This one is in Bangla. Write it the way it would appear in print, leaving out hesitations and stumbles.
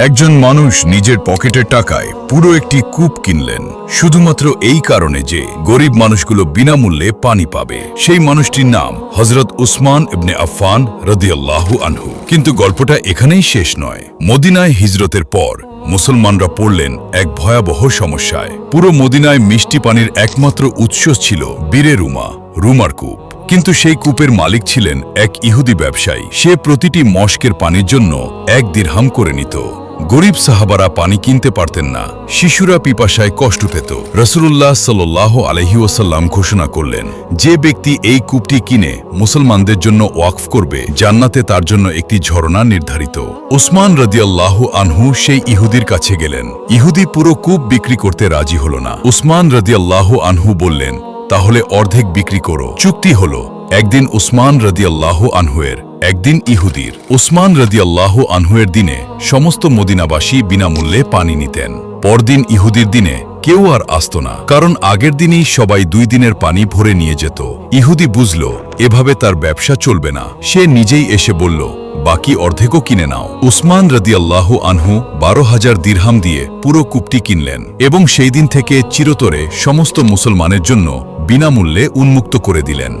একজন মানুষ নিজের পকেটের টাকায় পুরো একটি কূপ কিনলেন শুধুমাত্র এই কারণে যে গরিব মানুষগুলো বিনামূল্যে পানি পাবে। সেই মানুষটির নাম হযরত উসমান ইবনে আফফান রাদিয়াল্লাহু আনহু। কিন্তু গল্পটা এখানেই শেষ নয়। মদিনায় হিজরতের পর মুসলমানরা পড়লেন এক ভয়াবহ সমস্যায়। পুরো মদিনায় মিষ্টি পানির একমাত্র উৎস ছিল বীরে রুমার কূপ। কিন্তু সেই কূপের মালিক ছিলেন এক ইহুদি ব্যবসায়ী। সে প্রতিটি মশকের পানির জন্য 1 দিরহাম করে নিত। গরিব সাহাবারা পানি কিনতে পারতেন না, শিশুরা পিপাসায় কষ্ট পেত। রাসূলুল্লাহ সাল্লাল্লাহু আলাইহি ওয়াসাল্লাম ঘোষণা করলেন, যে ব্যক্তি এই কূপটি কিনে মুসলমানদের জন্য ওয়াকফ করবে, জান্নাতে তার জন্য একটি ঝর্ণা নির্ধারিত। উসমান রাদিয়াল্লাহু আনহু সেই ইহুদির কাছে গেলেন। ইহুদি পুরো কূপ বিক্রি করতে রাজি হল না। উসমান রাদিয়াল্লাহু আনহু বললেন, তাহলে অর্ধেক বিক্রি করো। চুক্তি হলো, একদিন উসমান রাদিয়াল্লাহু আনহুয়ের, একদিন ইহুদির। উসমান রাদিয়াল্লাহু আনহুয়ের দিনে সমস্ত মদিনাবাসী বিনামূল্যে পানি নিতেন। পরদিন ইহুদির দিনে কেউ আর আসত না, কারণ আগের দিনই সবাই 2 দিনের পানি ভরে নিয়ে যেত। ইহুদি বুঝল এভাবে তার ব্যবসা চলবে না। সে নিজেই এসে বলল, বাকি অর্ধেকও কিনে নাও। উসমান রাদিয়াল্লাহু আনহু 12,000 দিরহাম দিয়ে পুরো কূপটি কিনলেন এবং সেই দিন থেকে চিরতরে সমস্ত মুসলমানের জন্য বিনামূল্যে উন্মুক্ত করে দিলেন।